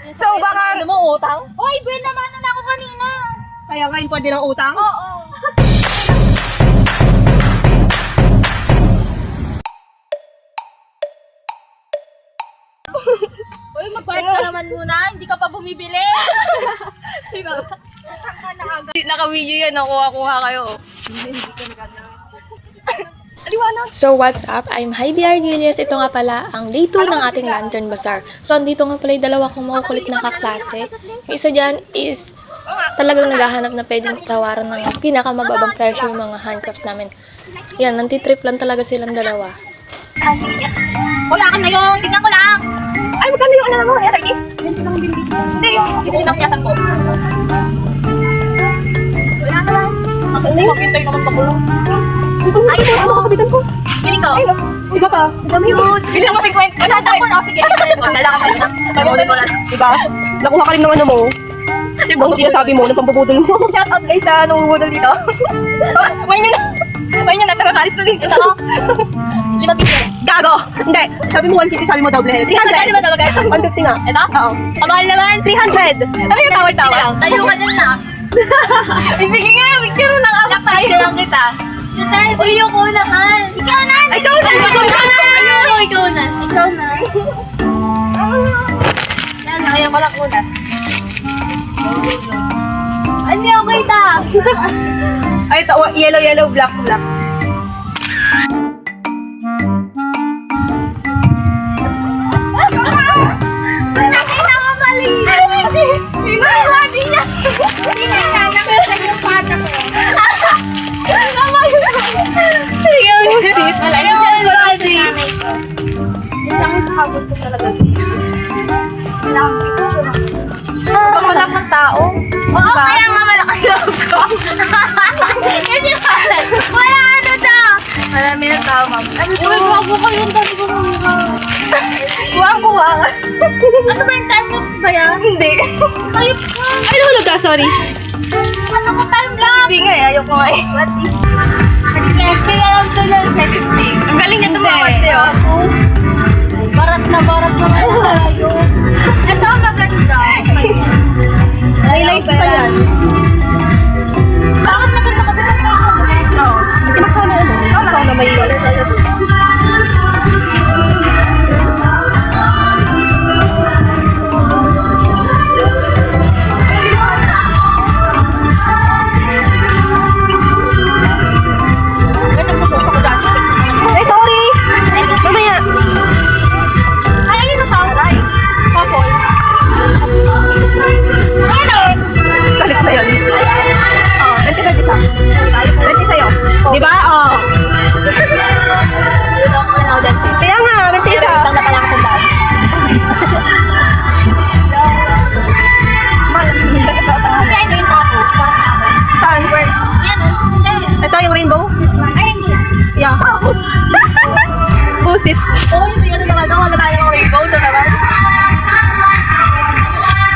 So, baka... Ano mo, utang? Oy, Ben, naman na ako kanina. Kaya ngayon pwede ng utang? Oo. Uy, magbayad ka naman muna. Hindi ka pa bumibili. Sige. Naka-video yan. Nakuha-kuha kayo. Hindi ka naganda. Aliwanag. So what's up? I'm Heidi Argilias. Ito nga pala ang day 2 ng ating Lantern Bazaar. So andito nga pala yung dalawa kong makukulit na kaklase. Yung isa dyan is talagang naghahanap na pwedeng tawaran ng pinakamababang presyo yung mga handcraft namin. Yan, nantitrip lang talaga silang dalawa. Wala ka na yun. Tingnan ko lang. Ay, magkano yung ano mo? RD? Hindi, yung pinakyasan ko. Wala ka lang. Maghintay naman pa ko. Ay, ito ano kasabitan ko. Piling ko. Iba pa. Cute. Bilang mo 50. Wala ko. O, sige. Wala ka pa yun. Pag-ulit mo lang. Diba? Nakuha ka rin ng ano mo. Ang sinasabi mo, ng pambubudol mo. Shout out guys sa nangungudol dito. May nyo na. May nyo na. Tagakalis na dito. Lima piso. Gago! Hindi! Sabi mo 150, sabi mo double head. 300! Magkano ba talaga ito? 150 nga. Ito? Oo. Kamahal naman. 300! Ano yung tawag-tawag? Tayo ka din na. Sige nga, picture mo lang ako tayo. Picture lang kita. Uy, yung unahan. Ikaw na! Ikaw na! Ikaw na! Ikaw na! Ikaw na! Yan, kaya pala una. Hindi ako kita! Ay, ito. Yellow, yellow, black, black. Nakita ko mali! Pinahati niya! Pinahati yung pata ko. Ikaw yung sis. Ikaw yung body. Yung lang yung pakabot ko talaga. Baka wala kang tao. Oo, kaya nga malakas loob ko. Kasi parang, wala ano daw. Marami ng tao, ma'am. Uy, gago ka yun. Dami ko muna. Kuha. Ano ba yung time lapse ba yan? Hindi. Ayok ka. Ay, nahulog ka, sorry. Ano ko time lapse? Hindi nga eh, ayok ko nga eh. What is? Kaya lang ito lang, 750. Ang galing niya tumawad sa'yo. Barat na tayo. Ito ang maganda. Highlights pa yan. Bakit maganda kasi ng tao? Oo. Sana ano? Sana may... Ay, sorry! Mamaya! Ay, ayun ang tao. Ay, couple. Ano? Balik na yun. Oo, 20 isa. 20 sa'yo. Di ba? Oo. Kaya nga, 20 isa. Isang na pala ako sa daan. Kaya ito yung tapos. Saan? Yan o. Ito yung rainbow? Ay, hindi. Yeah. Busit. Oo, yung tingnan naman ako. Wala tayo ng rainbow. Ito naman.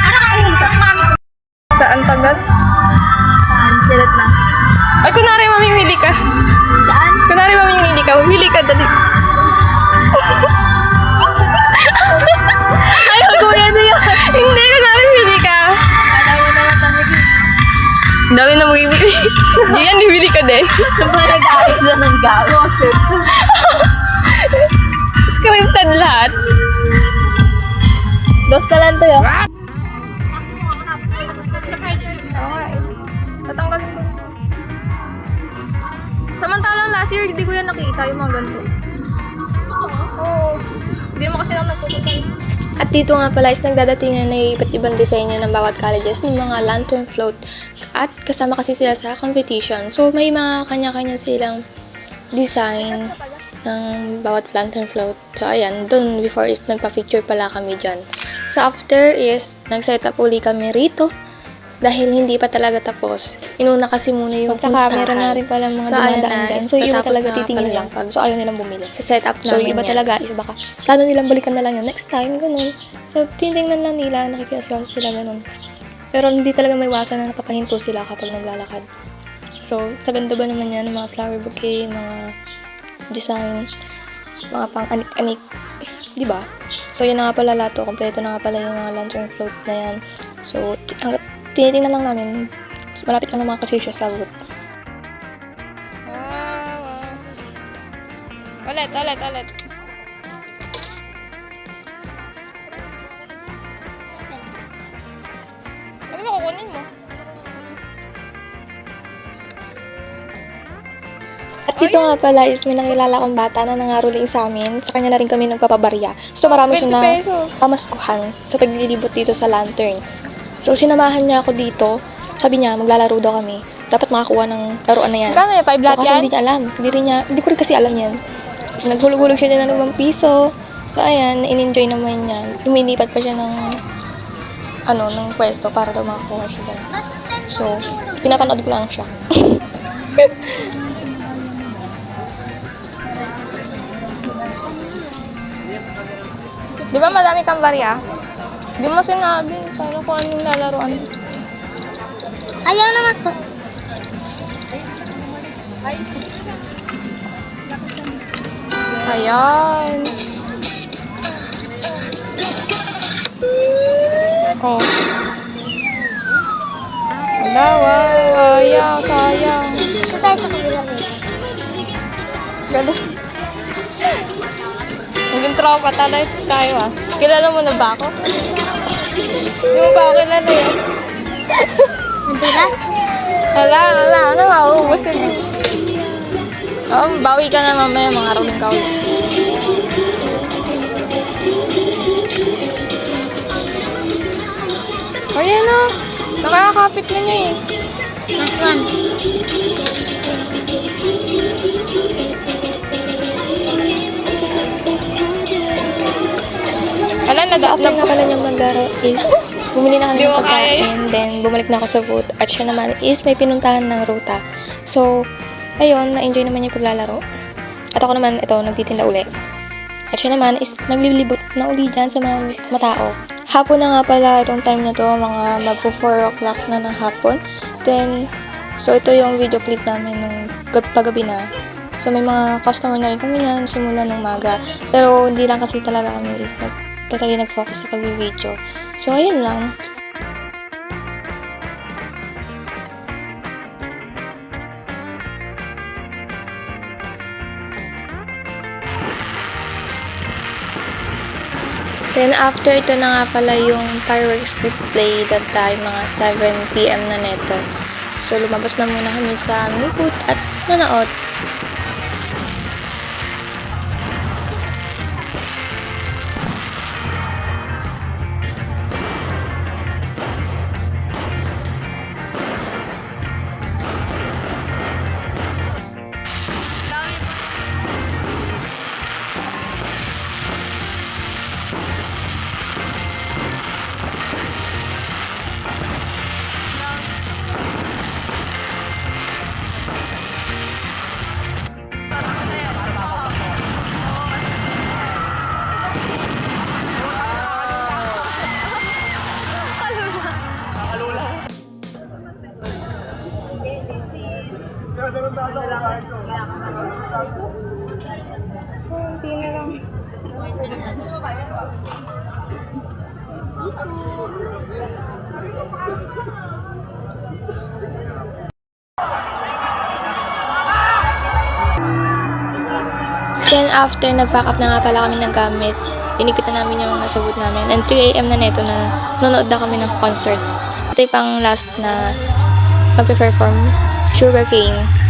Ano ka yun? Saan tagal? Saan? Silat na. Ay, kunwari mamimili ka. Saan? Kunwari mamimili ka. Mamili ka, dali. Ay, kuya na yun. Hindi, kunwari mamimili ka. Alam mo naman talaga. Ang dami na mamimili. Hindi yan, bibili ka din. Sobrang nag-aalis na ng gawin. Scripted lahat. Dos na lang to yun. Oo nga eh. Tatanggalin ko. Samantalang last year, hindi ko yan nakita yung mga ganito. Oo. Hindi naman kasi ako nagpupunta. At dito nga pala is nagdadatingan na iba't ibang disenyo ng bawat colleges ng mga lantern float. At kasama kasi sila sa competition. So may mga kanya-kanya silang design ng bawat lantern float. So ayan, dun before is nagpa-picture pala kami dyan. So after is nag-set up uli kami rito. Dahil hindi pa talaga tapos. Inuna kasi muna yung puntahan. Meron na rin pala mga dumadaan dyan. So yung iba talaga titingin lang pag. So ayaw nilang bumili. Sa setup namin. So yung iba talaga is baka plano nilang balikan na lang yun next time, ganun. So titingnan lang nila, nakikiaswal sila, ganun. Pero hindi talaga may iwasan na napapahinto sila kapag naglalakad. So sa ganda ba naman yan, mga flower bouquet, mga design, mga pang anik-anik. Di ba? So, yun na nga pala lahat to. Kompleto na nga pala yung mga lantern float na yan. So, hanggat tinitingnan lang namin, malapit lang naman kasi siya sa booth. Wow! Ulit. Ano ba kukunin mo? At dito nga pala is may nakilala kong bata na nangaruling sa amin. Sa kanya na rin kami nagpapabarya. So marami siya na pamaskuhan sa paglilibot dito sa lantern. So sinamahan niya ako dito. Sabi niya maglalaro daw kami. Dapat makakuha ng laruan na yan. Kano yan? 5 So, lahat kasi yan? hindi niya alam. Hindi ko rin kasi alam yan. So, naghulog-hulog siya din ng 5 piso. So ayan, in-enjoy naman niya. Lumilipat pa siya ng ng pwesto para daw makakuha siya dyan. So, pinapanood ko lang siya. Di ba madami kang barya? Di mo sinabi para kung anong lalaroan. Ayaw naman po. Ayan. Oh. Wala, wow. Sayang. Ito tayo sa kabilang nito. Galing. Naging tropa tayo ah. Kilala mo na ba ako? Hindi mo pa ako kilala eh. Madulas? Wala. Ano, mauubos yun. Oo, bawi ka na mamaya, mga araling ka ulit. Ayan o. Nakakapit na niya eh. Last one. Wala, after nga pala niyang maglaro is bumili na kami ng pagkain, then bumalik na ako sa booth. At siya naman is may pinuntahan ng ruta. So, ayun, na-enjoy naman yung paglalaro. At ako naman, ito, nagtitinda uli. At siya naman is naglilibot na uli dyan sa mga matao. Hapon na nga pala itong time na to, mga magpo 4 o'clock na ng hapon. Then, so ito yung video clip namin nung paggabi na. So, may mga customer na rin kami na simula ng maga. Pero, hindi lang kasi talaga kami is totally nag-focus sa pag-video. So, ayun lang. Then, after ito na nga pala yung fireworks display that time, mga 7 PM na neto. So, lumabas na muna kami sa aming booth at nanood. Hindi na lang. Then after, nag-pack up na nga pala kami ng gamit. Inipit na namin yung nasa booth namin. And 3 AM na neto na nanonood na kami ng concert. Ito yung pang last na magpe-perform, Sugarcane.